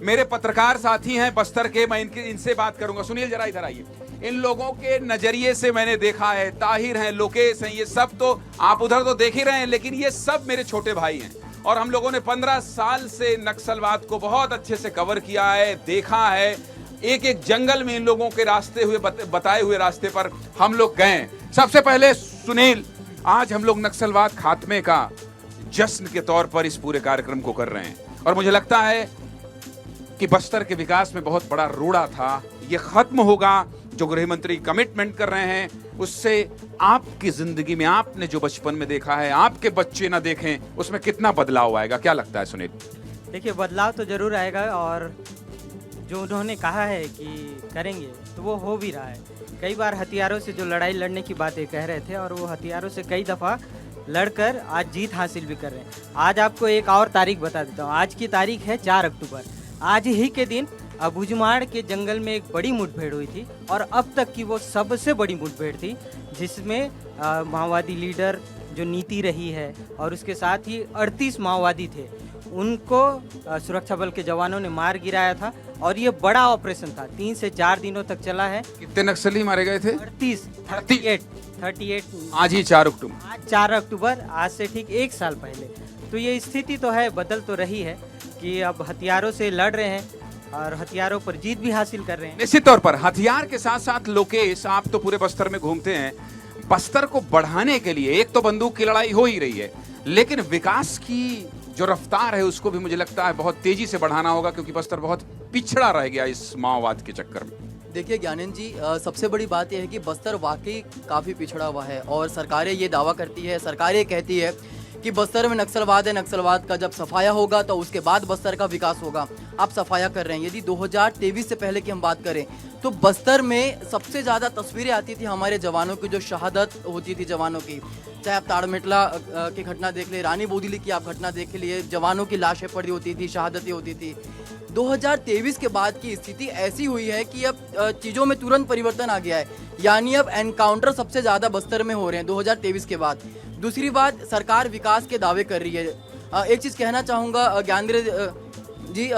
मेरे पत्रकार साथी हैं बस्तर के, मैं इनसे बात करूंगा। सुनील जरा इधर आइए। इन लोगों के नजरिए से मैंने देखा है, ताहिर हैं, लोकेश हैं, ये सब तो आप उधर तो देख ही रहे हैं, लेकिन ये सब मेरे छोटे भाई हैं और हम लोगों ने 15 साल से नक्सलवाद को बहुत अच्छे से कवर किया है, देखा है। एक एक जंगल में इन लोगों के रास्ते हुए बताए हुए रास्ते पर हम लोग गए। सबसे पहले सुनील, आज हम लोग नक्सलवाद खात्मे का जश्न के तौर पर इस पूरे कार्यक्रम को कर रहे हैं और मुझे लगता है कि बस्तर के विकास में बहुत बड़ा रोड़ा था, ये खत्म होगा। जो गृह मंत्री कमिटमेंट कर रहे हैं उससे आपकी जिंदगी में आपने जो बचपन में देखा है, आपके बच्चे ना देखें, उसमें कितना बदलाव आएगा, क्या लगता है सुनील? देखिए, बदलाव तो जरूर आएगा और जो उन्होंने कहा है कि करेंगे तो वो हो भी रहा है। कई बार हथियारों से जो लड़ाई लड़ने की बातें कह रहे थे और वो हथियारों से कई दफ़ा लड़कर आज जीत हासिल भी कर रहे हैं। आज आपको एक और तारीख बता देता हूँ। आज की तारीख है 4 अक्टूबर। आज ही के दिन अबूझमाड़ के जंगल में एक बड़ी मुठभेड़ हुई थी और अब तक की वो सबसे बड़ी मुठभेड़ थी, जिसमें माओवादी लीडर जो नीति रही है और उसके साथ ही 38 माओवादी थे, उनको सुरक्षा बल के जवानों ने मार गिराया था और ये बड़ा ऑपरेशन था, 3 से 4 दिनों तक चला है। कितने नक्सली मारे गए थे? 38। आज ही 4 अक्टूबर, आज 4 अक्टूबर, आज से ठीक 1 साल पहले। तो ये स्थिति तो है, बदल तो रही है कि अब हथियारों से लड़ रहे हैं और हथियारों पर जीत भी हासिल कर रहे हैं। निश्चित तौर पर हथियार के साथ साथ लोकेश, आप तो पूरे बस्तर में घूमते हैं, बस्तर को बढ़ाने के लिए एक तो बंदूक की लड़ाई हो ही रही है, लेकिन विकास की जो रफ्तार है उसको भी मुझे लगता है बहुत तेजी से बढ़ाना होगा, क्योंकि बस्तर बहुत पिछड़ा रह गया इस माओवाद के चक्कर में। देखिए ज्ञानंद जी, सबसे बड़ी बात यह है कि बस्तर वाकई काफ़ी पिछड़ा हुआ है और सरकारें ये दावा करती है, सरकारें कहती है कि बस्तर में नक्सलवाद है, नक्सलवाद का जब सफाया होगा तो उसके बाद बस्तर का विकास होगा। आप सफाया कर रहे हैं। यदि 2023 से पहले की हम बात करें तो बस्तर में सबसे ज़्यादा तस्वीरें आती थी हमारे जवानों की, जो शहादत होती थी जवानों की। चाहे आप ताड़मेटला की घटना देख ले, रानी बोदिली की आप घटना देख लिए, जवानों की लाशें पड़ी होती थी, शहादतें होती थी। 2023 के बाद की स्थिति ऐसी हुई है कि अब चीज़ों में तुरंत परिवर्तन आ गया है, यानी अब एनकाउंटर सबसे ज़्यादा बस्तर में हो रहे हैं 2023 के बाद। दूसरी बात, सरकार विकास के दावे कर रही है। एक चीज़ कहना चाहूँगा ज्ञानेंद्र जी,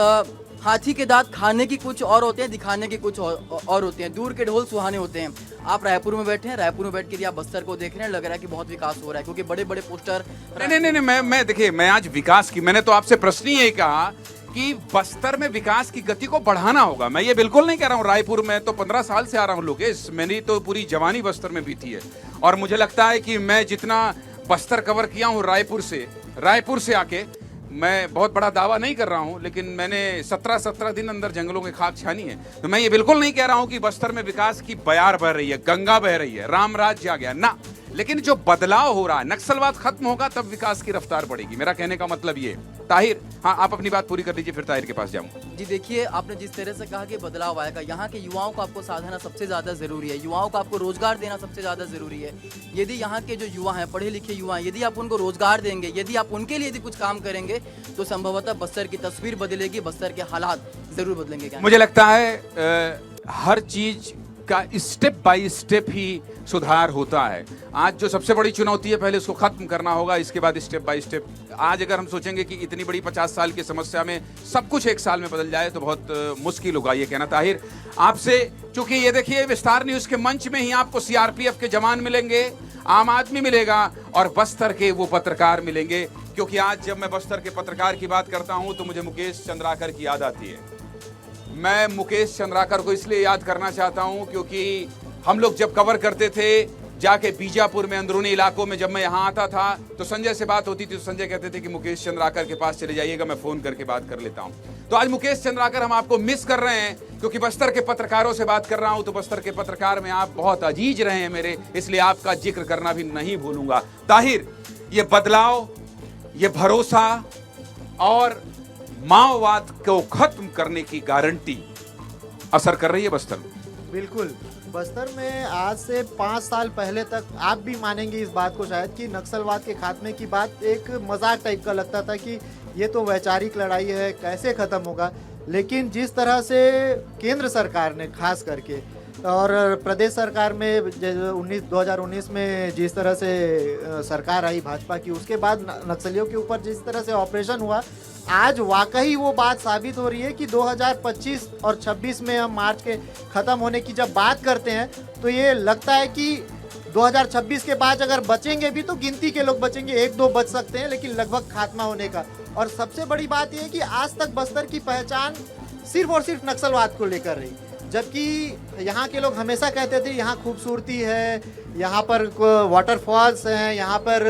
हाथी के दांत खाने की कुछ और होते हैं, दिखाने की कुछ और होते हैं। दूर के ढोल सुहाने होते हैं। आप रायपुर में बैठे हैं, रायपुर में बैठ के आप बस्तर को देख रहे हैं, लग रहा है कि बहुत विकास हो रहा है, क्योंकि बड़े बड़े पोस्टर। नहीं, मैं देखिए, मैं आज विकास की, मैंने तो आपसे प्रश्न ही यही कहा कि बस्तर में विकास की गति को बढ़ाना होगा। मैं ये बिल्कुल नहीं कह रहा हूँ, रायपुर में तो 15 साल से आ रहा हूँ लोकेश, मेरी तो पूरी जवानी बस्तर में बीती है और मुझे लगता है कि मैं जितना बस्तर कवर किया हूँ रायपुर से आके, मैं बहुत बड़ा दावा नहीं कर रहा हूं, लेकिन मैंने 17 दिन अंदर जंगलों की खाक छानी है। तो मैं ये बिल्कुल नहीं कह रहा हूं कि बस्तर में विकास की बयार बह रही है, गंगा बह रही है, राम राज्य आ गया ना, लेकिन जो बदलाव हो रहा है, नक्सलवाद खत्म होगा तब विकास की रफ्तार बढ़ेगी। मेरा कहने का मतलब ये। ताहिर, हाँ आप अपनी बात पूरी कर लीजिए, फिर ताहिर के पास जाऊं। जी देखिए, आपने जिस तरह से कहा कि बदलाव आएगा, यहाँ के युवाओं को आपको साधना सबसे ज़्यादा ज़रूरी है, युवाओं को आपको रोजगार देना सबसे ज़्यादा ज़रूरी है। यदि यहाँ के जो युवा हैं, पढ़े लिखे युवा हैं, यदि आप उनको रोजगार देंगे, यदि आप उनके लिए यदि कुछ काम करेंगे तो संभवतः बस्तर की तस्वीर बदलेगी, बस्तर के हालात जरूर बदलेंगे। मुझे लगता है हर चीज का स्टेप बाय स्टेप ही सुधार होता है। आज जो सबसे बड़ी चुनौती है, पहले उसको खत्म करना होगा, इसके बाद स्टेप बाय स्टेप। आज अगर हम सोचेंगे कि इतनी बड़ी 50 साल की समस्या में सब कुछ 1 साल में बदल जाए तो बहुत मुश्किल होगा ये कहना। ताहिर, आपसे, चूंकि ये देखिए विस्तार न्यूज के मंच में ही आपको सीआरपीएफ के जवान मिलेंगे, आम आदमी मिलेगा और बस्तर के वो पत्रकार मिलेंगे, क्योंकि आज जब मैं बस्तर के पत्रकार की बात करता हूं तो मुझे मुकेश चंद्राकर की याद आती है। मैं मुकेश चंद्राकर को इसलिए याद करना चाहता हूं क्योंकि हम लोग जब कवर करते थे जाके बीजापुर में, अंदरूनी इलाकों में, जब मैं यहाँ आता था तो संजय से बात होती थी तो संजय कहते थे कि मुकेश चंद्राकर के पास चले जाइएगा, मैं फोन करके बात कर लेता हूँ। तो आज मुकेश चंद्राकर हम आपको मिस कर रहे हैं, क्योंकि बस्तर के पत्रकारों से बात कर रहा हूँ तो बस्तर के पत्रकार में आप बहुत अजीज रहे हैं मेरे, इसलिए आपका जिक्र करना भी नहीं भूलूंगा। ताहिर, ये बदलाव, ये भरोसा और माओवाद को खत्म करने की गारंटी असर कर रही है बस्तर में? बिल्कुल। बस्तर में आज से 5 साल पहले तक आप भी मानेंगे इस बात को शायद कि नक्सलवाद के खात्मे की बात एक मजाक टाइप का लगता था कि ये तो वैचारिक लड़ाई है, कैसे ख़त्म होगा। लेकिन जिस तरह से केंद्र सरकार ने खास करके और प्रदेश सरकार में 2019 में जिस तरह से सरकार आई भाजपा की, उसके बाद नक्सलियों के ऊपर जिस तरह से ऑपरेशन हुआ आज वाकई वो बात साबित हो रही है कि 2025 और 26 में हम मार्च के ख़त्म होने की जब बात करते हैं तो ये लगता है कि 2026 के बाद अगर बचेंगे भी तो गिनती के लोग बचेंगे, एक दो बच सकते हैं, लेकिन लगभग खात्मा होने का। और सबसे बड़ी बात यह है कि आज तक बस्तर की पहचान सिर्फ और सिर्फ नक्सलवाद को लेकर रही, जबकि यहाँ के लोग हमेशा कहते थे यहाँ खूबसूरती है, यहाँ पर वाटरफॉल्स हैं, यहाँ पर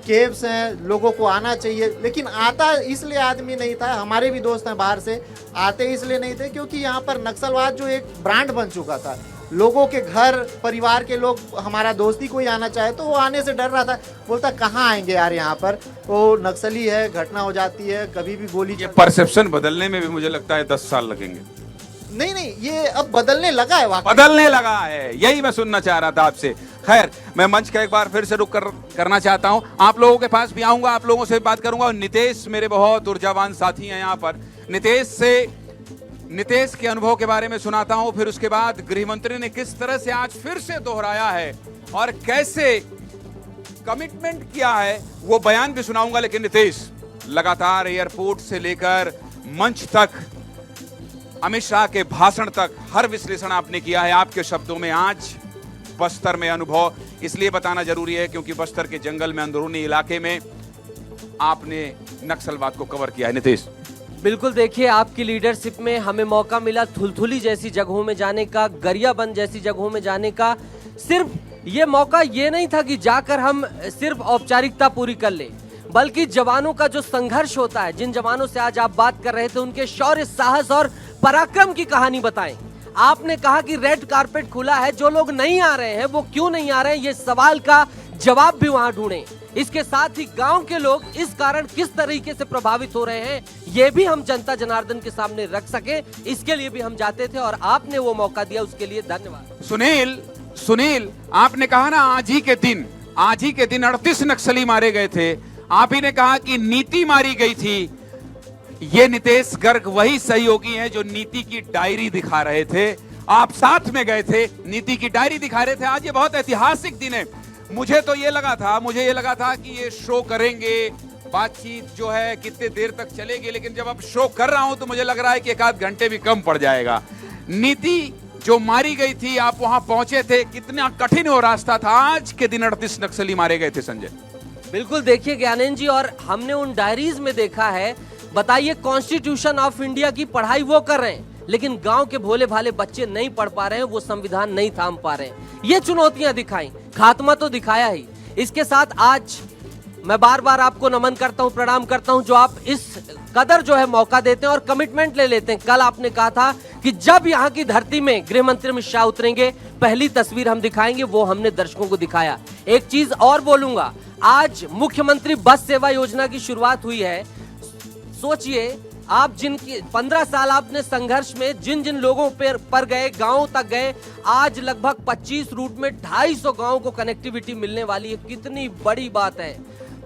केव्स हैं, लोगों को आना चाहिए। लेकिन आता इसलिए आदमी नहीं था, हमारे भी दोस्त हैं बाहर से, आते इसलिए नहीं थे क्योंकि यहाँ पर नक्सलवाद जो एक ब्रांड बन चुका था। लोगों के घर परिवार के लोग, हमारा दोस्ती कोई आना चाहे तो वो आने से डर रहा था, बोलता कहाँ आएंगे यार, यहाँ पर वो नक्सली है, घटना हो जाती है, कभी भी गोली ये परसेप्शन बदलने में भी मुझे लगता है 10 साल लगेंगे। नहीं, ये अब बदलने लगा है, वाकई बदलने लगा है, यही मैं सुनना चाह रहा था आपसे। खैर, मैं मंच का एक बार फिर से रुक करना चाहता हूं, आप लोगों के पास भी आऊंगा, आप लोगों से बात करूंगा। और नितेश मेरे बहुत ऊर्जावान साथी हैं यहाँ पर, नितेश के अनुभव के बारे में सुनाता हूं। फिर उसके बाद गृह मंत्री ने किस तरह से आज फिर से दोहराया है और कैसे कमिटमेंट किया है वो बयान भी सुनाऊंगा। लेकिन नितेश, लगातार एयरपोर्ट से लेकर मंच तक, अमित शाह के भाषण तक हर विश्लेषण आपने किया है। आपके शब्दों में आज बस्तर में अनुभव इसलिए बताना जरूरी है क्योंकि बस्तर के जंगल में, अंदरूनी इलाके में आपने नक्सलवाद को कवर किया है। नितेश, बिल्कुल, देखिए आपकी लीडरशिप में हमें मौका मिला थुलथुली जैसी जगहों में जाने का, गरियाबंद जैसी जगहों में जाने का। सिर्फ ये मौका ये नहीं था कि जाकर हम सिर्फ औपचारिकता पूरी कर ले, बल्कि जवानों का जो संघर्ष होता है, जिन जवानों से आज आप बात कर रहे थे, उनके शौर्य, साहस और पराक्रम की कहानी बताएं। आपने कहा कि रेड कारपेट खुला है, जो लोग नहीं आ रहे हैं वो क्यों नहीं आ रहे हैं, ये सवाल का जवाब भी वहां ढूंढें। इसके साथ ही गांव के लोग इस कारण किस तरीके से प्रभावित हो रहे हैं, ये भी हम जनता जनार्दन के सामने रख सके, इसके लिए भी हम जाते थे और आपने वो मौका दिया, उसके लिए धन्यवाद। सुनील, आपने कहा ना आज ही के दिन 38 नक्सली मारे गए थे। आप ही ने कहा कि नीति मारी गई थी। ये नितेश गर्ग वही सहयोगी हैं जो नीति की डायरी दिखा रहे थे। आप साथ में गए थे, नीति की डायरी दिखा रहे थे। आज ये बहुत ऐतिहासिक दिन है। मुझे ये लगा था कि ये शो करेंगे, बातचीत जो है कितने देर तक चलेगी, लेकिन जब अब शो कर रहा हूं तो मुझे लग रहा है कि एक आध घंटे भी कम पड़ जाएगा। नीति जो मारी गई थी, आप वहां पहुंचे थे, कितना कठिन वो रास्ता था। आज के दिन 38 नक्सली मारे गए थे। संजय, बिल्कुल, देखिए ज्ञानेंद्र जी, और हमने उन डायरीज में देखा है, बताइए कॉन्स्टिट्यूशन ऑफ इंडिया की पढ़ाई वो कर रहे हैं, लेकिन गांव के भोले भाले बच्चे नहीं पढ़ पा रहे हैं, वो संविधान नहीं थाम पा रहे हैं। ये चुनौतियां दिखाई, खात्मा तो दिखाया ही। इसके साथ आज मैं बार बार आपको नमन करता हूं, प्रणाम करता हूं, जो आप इस कदर जो है मौका देते हैं और कमिटमेंट ले लेते हैं। कल आपने कहा था कि जब यहाँ की धरती में गृह मंत्री अमित शाह उतरेंगे, पहली तस्वीर हम दिखाएंगे, वो हमने दर्शकों को दिखाया। एक चीज और बोलूंगा, आज मुख्यमंत्री बस सेवा योजना की शुरुआत हुई है। सोचिए आप, जिनकी 15 साल आपने संघर्ष में जिन जिन लोगों पर गए, गांवों तक गए, आज लगभग 25 रूट में 250 गांवों को कनेक्टिविटी मिलने वाली है। कितनी बड़ी बात है।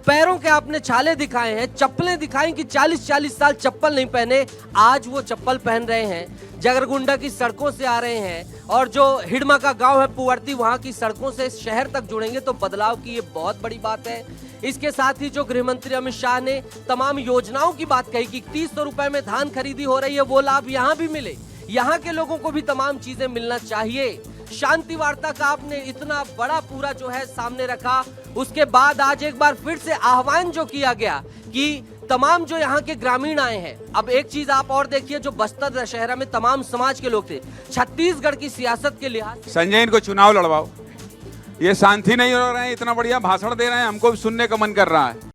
पैरों के आपने छाले दिखाए हैं, चप्पलें दिखाई कि 40-40 साल चप्पल नहीं पहने, आज वो चप्पल पहन रहे हैं। जगरगुंडा की सड़कों से आ रहे हैं और जो हिडमा का गांव है पुवर्ती, वहां की सड़कों से शहर तक जुड़ेंगे, तो बदलाव की ये बहुत बड़ी बात है। इसके साथ ही जो गृह मंत्री अमित शाह ने तमाम योजनाओं की बात कही कि 300 रुपए में धान खरीदी हो रही है, वो लाभ यहाँ भी मिले, यहाँ के लोगों को भी तमाम चीजें मिलना चाहिए। शांति वार्ता का आपने इतना बड़ा पूरा जो है सामने रखा। उसके बाद आज एक बार फिर से आह्वान जो किया गया कि तमाम जो यहाँ के ग्रामीण आए हैं, अब एक चीज आप और देखिए, जो बस्तर दशहरा में तमाम समाज के लोग थे, छत्तीसगढ़ की सियासत के लिहाज, संजय इनको चुनाव लड़वाओ, ये शांति नहीं हो रहे हैं, इतना बढ़िया भाषण दे रहे हैं, हमको भी सुनने का मन कर रहा है।